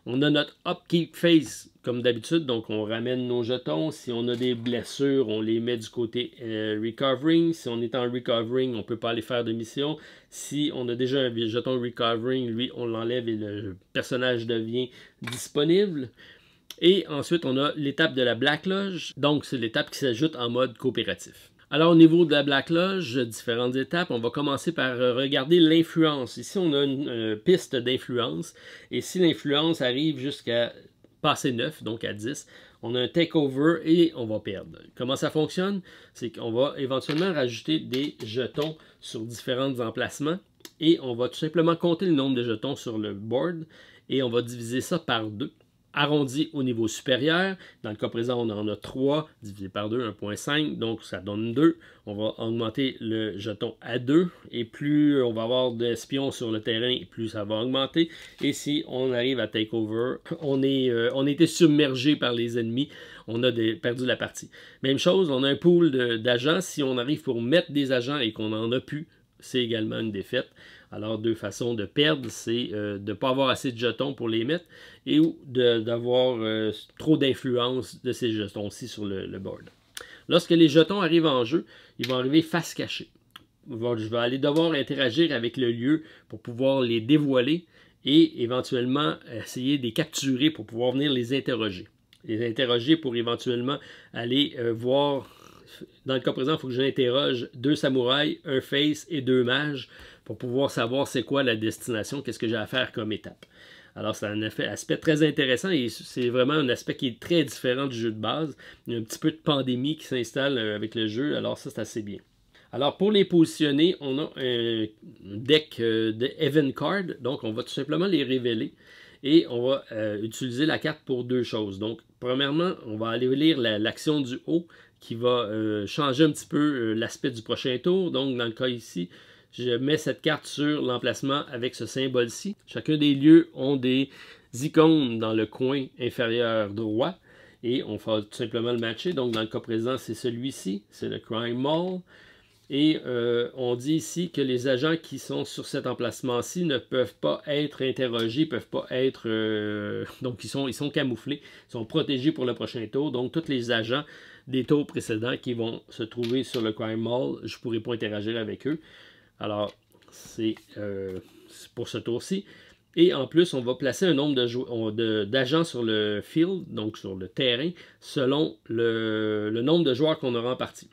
On a notre Upkeep Phase comme d'habitude, donc on ramène nos jetons. Si on a des blessures, on les met du côté Recovering. Si on est en Recovering, on ne peut pas aller faire de mission. Si on a déjà un jeton Recovering, lui, on l'enlève et le personnage devient disponible. Et ensuite, on a l'étape de la Black Lodge. Donc, c'est l'étape qui s'ajoute en mode coopératif. Alors, au niveau de la Black Lodge, différentes étapes, on va commencer par regarder l'influence. Ici, on a une piste d'influence. Et si l'influence arrive jusqu'à passer 9, donc à 10, on a un takeover et on va perdre. Comment ça fonctionne? C'est qu'on va éventuellement rajouter des jetons sur différents emplacements. Et on va tout simplement compter le nombre de jetons sur le board. Et on va diviser ça par 2. Arrondi au niveau supérieur. Dans le cas présent, on en a 3, divisé par 2, 1.5, donc ça donne 2. On va augmenter le jeton à 2, et plus on va avoir d'espions sur le terrain, plus ça va augmenter. Et si on arrive à takeover, on était submergé par les ennemis, on a perdu la partie. Même chose, on a un pool d'agents. Si on arrive pour mettre des agents et qu'on n'en a plus, c'est également une défaite. Alors, 2 façons de perdre, c'est de ne pas avoir assez de jetons pour les mettre et ou d'avoir trop d'influence de ces jetons-ci sur le board. Lorsque les jetons arrivent en jeu, ils vont arriver face cachée. Je vais aller devoir interagir avec le lieu pour pouvoir les dévoiler et éventuellement essayer de les capturer pour pouvoir venir les interroger. Les interroger pour éventuellement aller voir. Dans le cas présent, il faut que j'interroge 2 samouraïs, un face et 2 mages pour pouvoir savoir c'est quoi la destination, qu'est-ce que j'ai à faire comme étape. Alors, c'est un aspect très intéressant et c'est vraiment un aspect qui est très différent du jeu de base. Il y a un petit peu de pandémie qui s'installe avec le jeu, alors ça, c'est assez bien. Alors, pour les positionner, on a un deck de Event Card, donc on va tout simplement les révéler et on va utiliser la carte pour 2 choses. Donc, premièrement, on va aller lire l'action du haut qui va changer un petit peu l'aspect du prochain tour. Donc, dans le cas ici, je mets cette carte sur l'emplacement avec ce symbole-ci. Chacun des lieux ont des icônes dans le coin inférieur droit et on va tout simplement le matcher. Donc, dans le cas présent, c'est celui-ci, c'est le Crime Mall. Et on dit ici que les agents qui sont sur cet emplacement-ci ne peuvent pas être interrogés, peuvent pas être... donc, ils sont camouflés, ils sont protégés pour le prochain tour. Donc, tous les agents des tours précédents qui vont se trouver sur le Crime Mall, je ne pourrai pas interagir avec eux. Alors, c'est pour ce tour-ci. Et en plus, on va placer un nombre d'agents sur le field, donc sur le terrain, selon le nombre de joueurs qu'on aura en partie.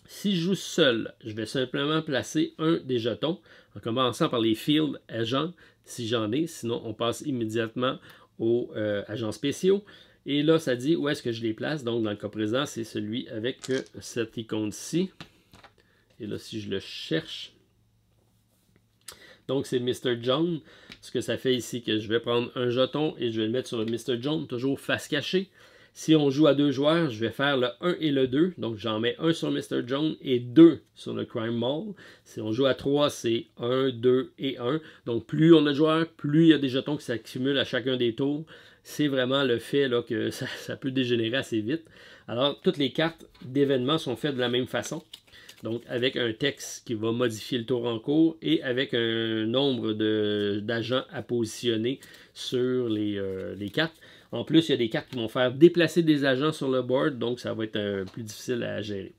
Si je joue seul, je vais simplement placer un des jetons, en commençant par les field agents, si j'en ai. Sinon, on passe immédiatement aux agents spéciaux. Et là, ça dit où est-ce que je les place. Donc, dans le cas présent, c'est celui avec cette icône-ci. Et là, si je le cherche, donc c'est Mr. John. Ce que ça fait ici, que je vais prendre un jeton et je vais le mettre sur le Mr. John, toujours face cachée. Si on joue à 2 joueurs, je vais faire le 1 et le 2. Donc, j'en mets un sur Mr. John et 2 sur le Crime Mall. Si on joue à 3, c'est 1, 2 et 1. Donc, plus on a de joueurs, plus il y a des jetons qui s'accumulent à chacun des tours. C'est vraiment le fait là, que ça peut dégénérer assez vite. Alors, toutes les cartes d'événements sont faites de la même façon. Donc, avec un texte qui va modifier le tour en cours et avec un nombre d'agents à positionner sur les cartes. En plus, il y a des cartes qui vont faire déplacer des agents sur le board, donc ça va être plus difficile à gérer.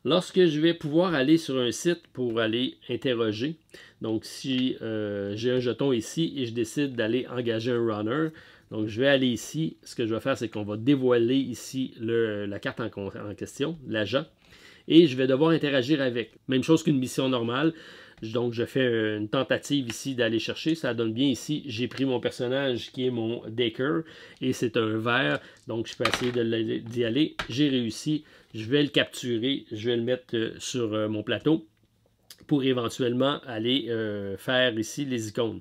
Lorsque je vais pouvoir aller sur un site pour aller interroger, donc si j'ai un jeton ici et je décide d'aller engager un runner, donc je vais aller ici, ce que je vais faire, c'est qu'on va dévoiler ici la carte en question, l'agent, et je vais devoir interagir avec. Même chose qu'une mission normale. Donc, je fais une tentative ici d'aller chercher. Ça donne bien ici. J'ai pris mon personnage qui est mon Daker. Et c'est un vert. Donc, je peux essayer d'y aller. J'ai réussi. Je vais le capturer. Je vais le mettre sur mon plateau pour éventuellement aller faire ici les icônes.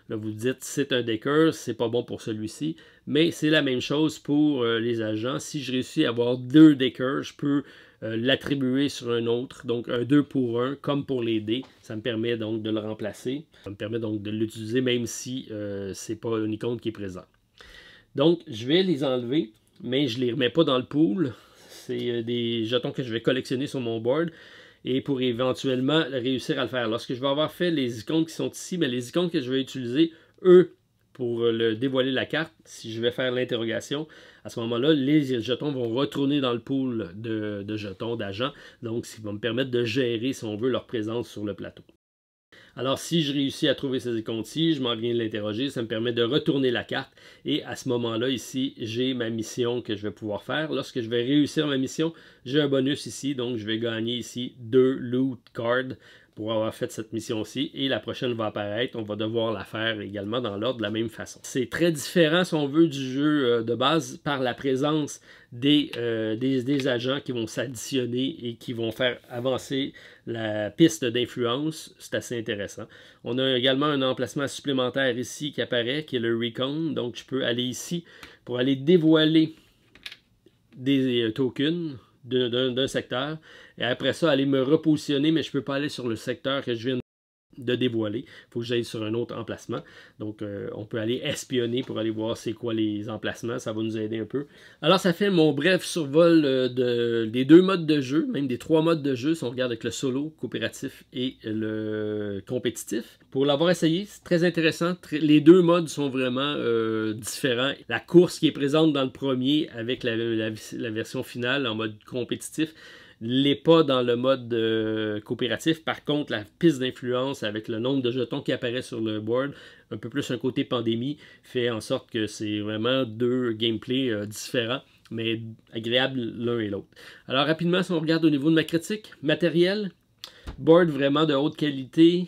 Là, vous dites, c'est un Daker, c'est pas bon pour celui-ci. Mais c'est la même chose pour les agents. Si je réussis à avoir 2 Dakers, je peux l'attribuer sur un autre. Donc, un 2 pour 1, comme pour les dés. Ça me permet donc de le remplacer. Ça me permet donc de l'utiliser, même si c'est pas une icône qui est présente. Donc, je vais les enlever, mais je ne les remets pas dans le pool. C'est des jetons que je vais collectionner sur mon board. Et pour éventuellement réussir à le faire. Lorsque je vais avoir fait les icônes qui sont ici, mais les icônes que je vais utiliser, eux, pour le dévoiler la carte, si je vais faire l'interrogation, à ce moment-là, les jetons vont retourner dans le pool de jetons d'agents. Donc, ça va me permettre de gérer, si on veut, leur présence sur le plateau. Alors, si je réussis à trouver ces icônes-ci, je m'en viens de l'interroger, ça me permet de retourner la carte. Et à ce moment-là, ici, j'ai ma mission que je vais pouvoir faire. Lorsque je vais réussir ma mission, j'ai un bonus ici. Donc, je vais gagner ici 2 loot cards pour avoir fait cette mission-ci. Et la prochaine va apparaître. On va devoir la faire également dans l'ordre de la même façon. C'est très différent, si on veut, du jeu de base par la présence des agents qui vont s'additionner et qui vont faire avancer la piste d'influence. C'est assez intéressant. On a également un emplacement supplémentaire ici qui apparaît, qui est le Recon. Donc, je peux aller ici pour aller dévoiler des tokens d'un secteur. Et après ça, aller me repositionner, mais je ne peux pas aller sur le secteur que je viens de dévoiler. Il faut que j'aille sur un autre emplacement. Donc, on peut aller espionner pour aller voir c'est quoi les emplacements. Ça va nous aider un peu. Alors, ça fait mon bref survol des 2 modes de jeu, même des 3 modes de jeu, si on regarde avec le solo, coopératif et le compétitif. Pour l'avoir essayé, c'est très intéressant. Les 2 modes sont vraiment différents. La course qui est présente dans le premier avec la version finale en mode compétitif l'est pas dans le mode coopératif. Par contre, la piste d'influence avec le nombre de jetons qui apparaît sur le board, un peu plus un côté pandémie, fait en sorte que c'est vraiment 2 gameplays différents, mais agréables l'un et l'autre. Alors rapidement, si on regarde au niveau de ma critique, matériel, board vraiment de haute qualité,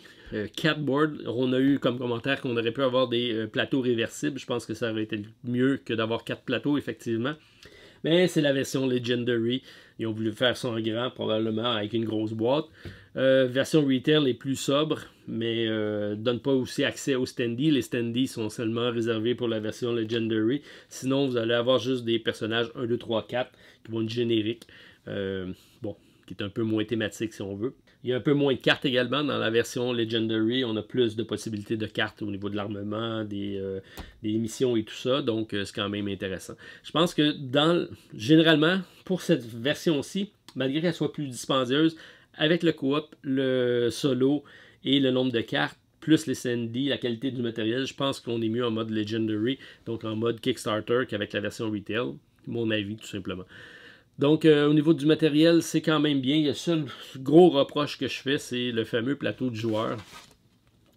4 boards. On a eu comme commentaire qu'on aurait pu avoir des plateaux réversibles. Je pense que ça aurait été mieux que d'avoir 4 plateaux, effectivement. Mais c'est la version Legendary. Ils ont voulu faire ça en grand, probablement avec une grosse boîte. Version retail est plus sobre, mais ne donne pas aussi accès aux standees. Les standees sont seulement réservés pour la version Legendary. Sinon, vous allez avoir juste des personnages 1, 2, 3, 4 qui vont être génériques. Bon, qui est un peu moins thématique si on veut. Il y a un peu moins de cartes également dans la version Legendary. On a plus de possibilités de cartes au niveau de l'armement, des missions et tout ça. Donc, c'est quand même intéressant. Je pense que généralement, pour cette version-ci, malgré qu'elle soit plus dispendieuse, avec le coop, le solo et le nombre de cartes, plus les CND, la qualité du matériel, je pense qu'on est mieux en mode Legendary, donc en mode Kickstarter qu'avec la version Retail. Mon avis, tout simplement. Donc, au niveau du matériel, c'est quand même bien. Le seul gros reproche que je fais, c'est le fameux plateau de joueur.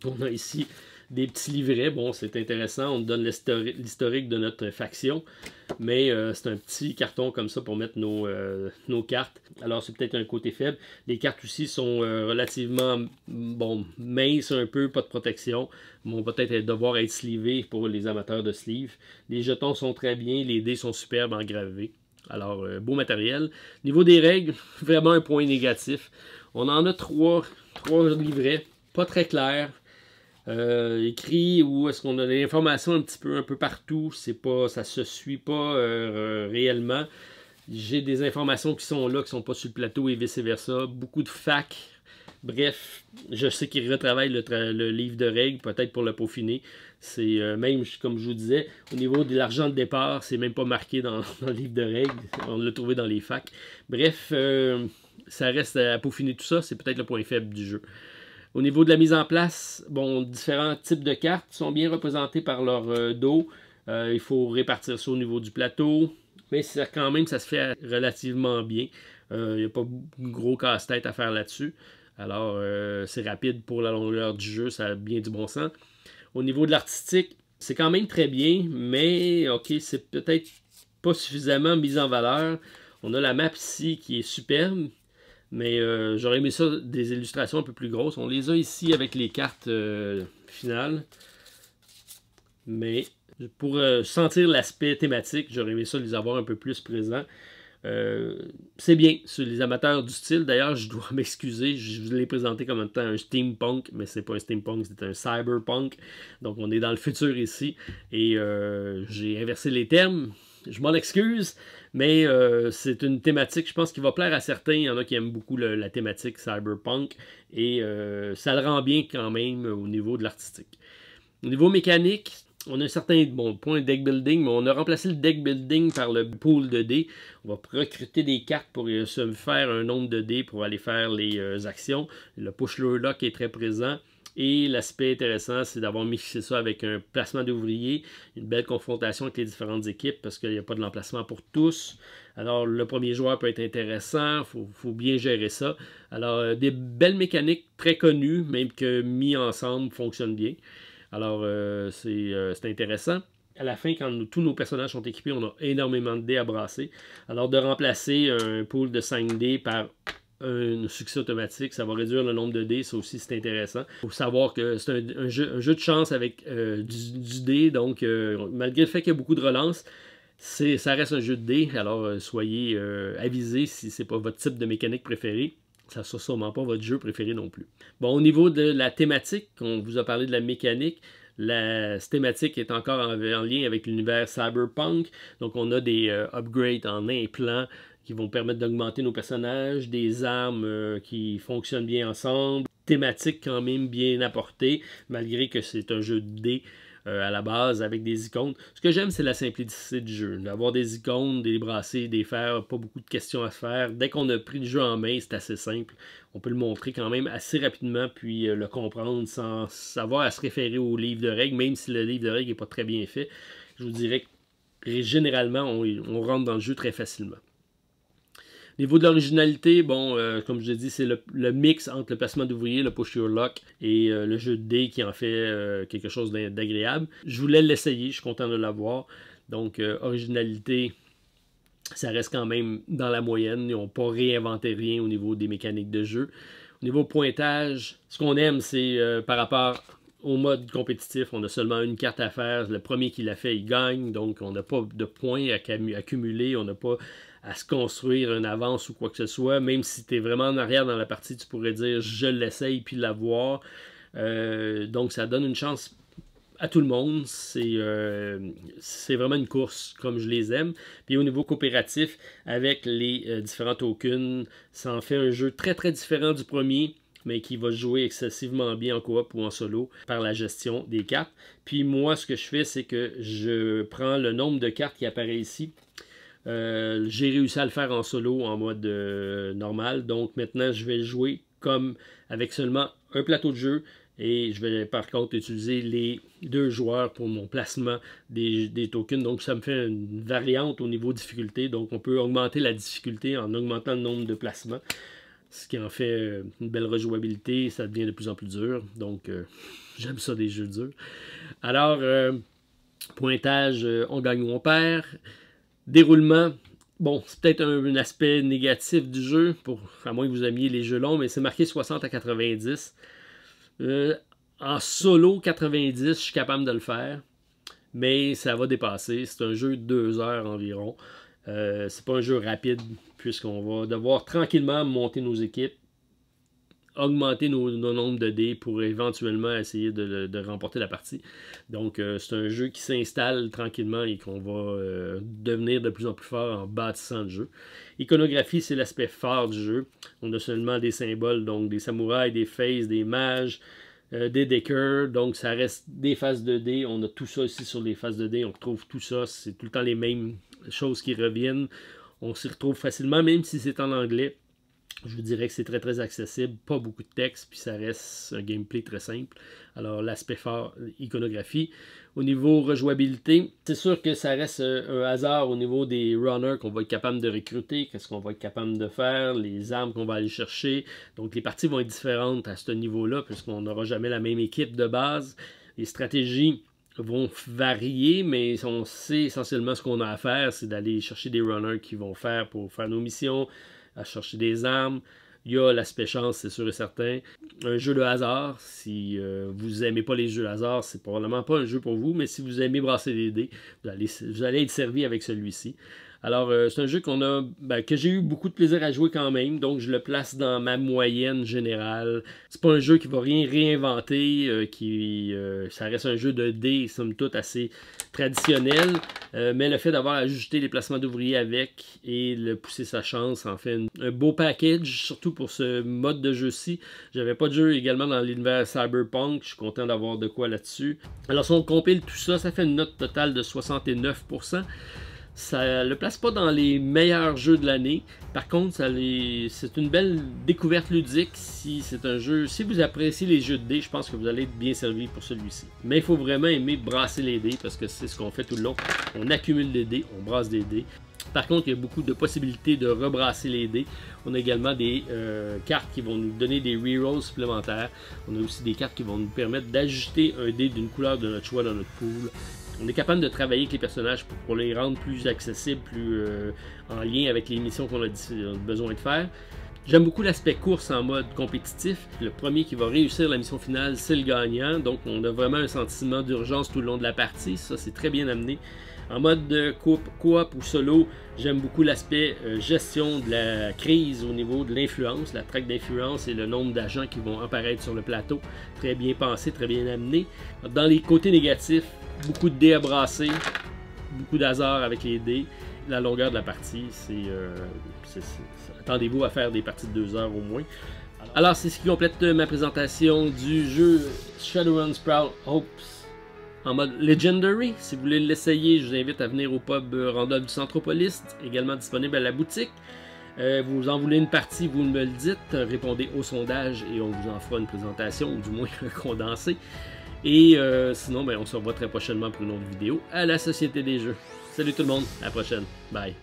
On a ici des petits livrets. Bon, c'est intéressant. On donne l'historique de notre faction. Mais c'est un petit carton comme ça pour mettre nos cartes. Alors, c'est peut-être un côté faible. Les cartes aussi sont relativement minces un peu, pas de protection. Vont peut-être devoir être sleevés pour les amateurs de sleeve. Les jetons sont très bien. Les dés sont superbes engravés. Alors, beau matériel. Niveau des règles, vraiment un point négatif. On en a trois livrets. Pas très clairs. Écrit où est-ce qu'on a des informations un peu partout, ça se suit pas réellement. J'ai des informations qui sont là, qui sont pas sur le plateau et vice versa. Beaucoup de fac. Bref, je sais qu'ils retravaillent le livre de règles, peut-être pour le peaufiner. C'est même, comme je vous disais, au niveau de l'argent de départ, c'est même pas marqué dans le livre de règles. On l'a trouvé dans les facs. Bref, ça reste à peaufiner tout ça. C'est peut-être le point faible du jeu. Au niveau de la mise en place, bon, différents types de cartes sont bien représentés par leur dos. Il faut répartir ça au niveau du plateau. Mais quand même, ça se fait relativement bien. Il n'y a pas de gros casse-tête à faire là-dessus. Alors, c'est rapide pour la longueur du jeu. Ça a bien du bon sens. Au niveau de l'artistique, c'est quand même très bien. Mais, OK, c'est peut-être pas suffisamment mis en valeur. On a la map ici qui est superbe. Mais j'aurais aimé ça, des illustrations un peu plus grosses. On les a ici avec les cartes finales. Mais pour sentir l'aspect thématique, j'aurais aimé ça les avoir un peu plus présents. C'est bien, sur les amateurs du style. D'ailleurs, je dois m'excuser, je vous l'ai présenté comme étant un steampunk, mais c'est pas un steampunk, c'est un cyberpunk. Donc on est dans le futur ici. Et j'ai inversé les termes. Je m'en excuse, mais c'est une thématique, je pense, qui va plaire à certains. Il y en a qui aiment beaucoup la thématique cyberpunk. Et ça le rend bien quand même au niveau de l'artistique. Au niveau mécanique, on a un certain point de deck building, mais on a remplacé le deck building par le pool de dés. On va recruter des cartes pour se faire un nombre de dés pour aller faire les actions. Le push lure lock est très présent. Et l'aspect intéressant, c'est d'avoir mixé ça avec un placement d'ouvriers, une belle confrontation avec les différentes équipes parce qu'il n'y a pas de l'emplacement pour tous. Alors, le premier joueur peut être intéressant, il faut bien gérer ça. Alors, des belles mécaniques très connues, même que mis ensemble, fonctionnent bien. Alors, c'est intéressant. À la fin, quand tous nos personnages sont équipés, on a énormément de dés à brasser. Alors, de remplacer un pool de 5 dés par un succès automatique, ça va réduire le nombre de dés, ça aussi c'est intéressant. Il faut savoir que c'est un jeu de chance avec du dé, donc malgré le fait qu'il y a beaucoup de relances, ça reste un jeu de dés, alors soyez avisés si c'est pas votre type de mécanique préféré. Ça ne sera sûrement pas votre jeu préféré non plus. Bon, au niveau de la thématique, on vous a parlé de la mécanique. Cette thématique est encore en lien avec l'univers cyberpunk. Donc, on a des upgrades en implants qui vont permettre d'augmenter nos personnages, des armes qui fonctionnent bien ensemble, thématique quand même bien apportée, malgré que c'est un jeu de dés à la base avec des icônes. Ce que j'aime, c'est la simplicité du jeu. D'avoir des icônes, des brasser, des faire, pas beaucoup de questions à se faire. Dès qu'on a pris le jeu en main, c'est assez simple. On peut le montrer quand même assez rapidement, puis le comprendre sans savoir à se référer au livre de règles, même si le livre de règles n'est pas très bien fait. Je vous dirais que généralement, on rentre dans le jeu très facilement. Au niveau de l'originalité, bon, comme je l'ai dit, c'est le mix entre le placement d'ouvrier, le push your luck et le jeu de dés qui en fait quelque chose d'agréable. Je voulais l'essayer, je suis content de l'avoir. Donc, originalité, ça reste quand même dans la moyenne. Ils n'ont pas réinventé rien au niveau des mécaniques de jeu. Au niveau pointage, ce qu'on aime, c'est par rapport au mode compétitif, on a seulement une carte à faire. Le premier qui l'a fait, il gagne. Donc, on n'a pas de points à accumuler. On n'a pas à se construire une avance ou quoi que ce soit. Même si tu es vraiment en arrière dans la partie, tu pourrais dire « je l'essaye » puis l'avoir. Donc, ça donne une chance à tout le monde. C'est vraiment une course comme je les aime. Puis au niveau coopératif, avec les différents tokens, ça en fait un jeu très très différent du premier, mais qui va jouer excessivement bien en coop ou en solo par la gestion des cartes. Puis moi, ce que je fais, c'est que je prends le nombre de cartes qui apparaît ici. J'ai réussi à le faire en solo, en mode normal. Donc maintenant, je vais jouer comme avec seulement un plateau de jeu. Et je vais par contre utiliser les 2 joueurs pour mon placement des tokens. Donc ça me fait une variante au niveau difficulté. Donc on peut augmenter la difficulté en augmentant le nombre de placements. Ce qui en fait une belle rejouabilité. Ça devient de plus en plus dur. Donc j'aime ça des jeux durs. Alors, pointage, on gagne ou on perd. Déroulement. Bon, c'est peut-être un aspect négatif du jeu, à moins que vous aimiez les jeux longs, mais c'est marqué 60 à 90. En solo 90, je suis capable de le faire, mais ça va dépasser. C'est un jeu de 2 heures environ. C'est pas un jeu rapide, puisqu'on va devoir tranquillement monter nos équipes, augmenter nos nombres de dés pour éventuellement essayer de remporter la partie. Donc c'est un jeu qui s'installe tranquillement et qu'on va devenir de plus en plus fort en bâtissant le jeu. Iconographie, c'est l'aspect fort du jeu. On a seulement des symboles, donc des samouraïs, des phases, des mages, des deckers, donc ça reste des phases de dés. On a tout ça ici sur les phases de dés, on retrouve tout ça, c'est tout le temps les mêmes choses qui reviennent. On s'y retrouve facilement, même si c'est en anglais. Je vous dirais que c'est très très accessible, pas beaucoup de texte, puis ça reste un gameplay très simple. Alors l'aspect fort, iconographie. Au niveau rejouabilité, c'est sûr que ça reste un hasard au niveau des runners qu'on va être capable de recruter, qu'est-ce qu'on va être capable de faire, les armes qu'on va aller chercher. Donc les parties vont être différentes à ce niveau-là, puisqu'on n'aura jamais la même équipe de base. Les stratégies vont varier, mais on sait essentiellement ce qu'on a à faire, c'est d'aller chercher des runners qui vont faire pour faire nos missions, à chercher des armes. Il y a l'aspect chance, c'est sûr et certain. Un jeu de hasard, si vous n'aimez pas les jeux de hasard, c'est probablement pas un jeu pour vous, mais si vous aimez brasser des dés, vous allez être servi avec celui-ci. Alors, c'est un jeu que j'ai eu beaucoup de plaisir à jouer quand même, donc je le place dans ma moyenne générale. C'est pas un jeu qui va rien réinventer, ça reste un jeu de dés, somme toute, assez traditionnel, mais le fait d'avoir ajusté les placements d'ouvriers avec et le pousser sa chance en fait un beau package, surtout pour ce mode de jeu-ci. J'avais pas de jeu également dans l'univers Cyberpunk, je suis content d'avoir de quoi là-dessus. Alors si on compile tout ça, ça fait une note totale de 69%. Ça le place pas dans les meilleurs jeux de l'année. Par contre, c'est une belle découverte ludique. Si vous appréciez les jeux de dés, je pense que vous allez être bien servi pour celui-ci. Mais il faut vraiment aimer brasser les dés parce que c'est ce qu'on fait tout le long. On accumule des dés, on brasse des dés. Par contre, il y a beaucoup de possibilités de rebrasser les dés. On a également des cartes qui vont nous donner des rerolls supplémentaires. On a aussi des cartes qui vont nous permettre d'ajuster un dé d'une couleur de notre choix dans notre pool. On est capable de travailler avec les personnages pour les rendre plus accessibles, plus en lien avec les missions qu'on a besoin de faire. J'aime beaucoup l'aspect course en mode compétitif. Le premier qui va réussir la mission finale, c'est le gagnant. Donc on a vraiment un sentiment d'urgence tout le long de la partie. Ça, c'est très bien amené. En mode coop ou solo, j'aime beaucoup l'aspect gestion de la crise au niveau de l'influence, la traque d'influence et le nombre d'agents qui vont apparaître sur le plateau. Très bien pensé, très bien amené. Dans les côtés négatifs, beaucoup de dés à brasser, beaucoup d'hasard avec les dés. La longueur de la partie, attendez-vous à faire des parties de 2 heures au moins. Alors c'est ce qui complète ma présentation du jeu Shadowrun Sprawl Hopes en mode Legendary. Si vous voulez l'essayer, je vous invite à venir au pub Randolph du Centropolis, également disponible à la boutique. Vous en voulez une partie, vous me le dites, répondez au sondage et on vous en fera une présentation, ou du moins condensée. Et sinon, on se revoit très prochainement pour une autre vidéo à la Société des Jeux. Salut tout le monde, à la prochaine, bye!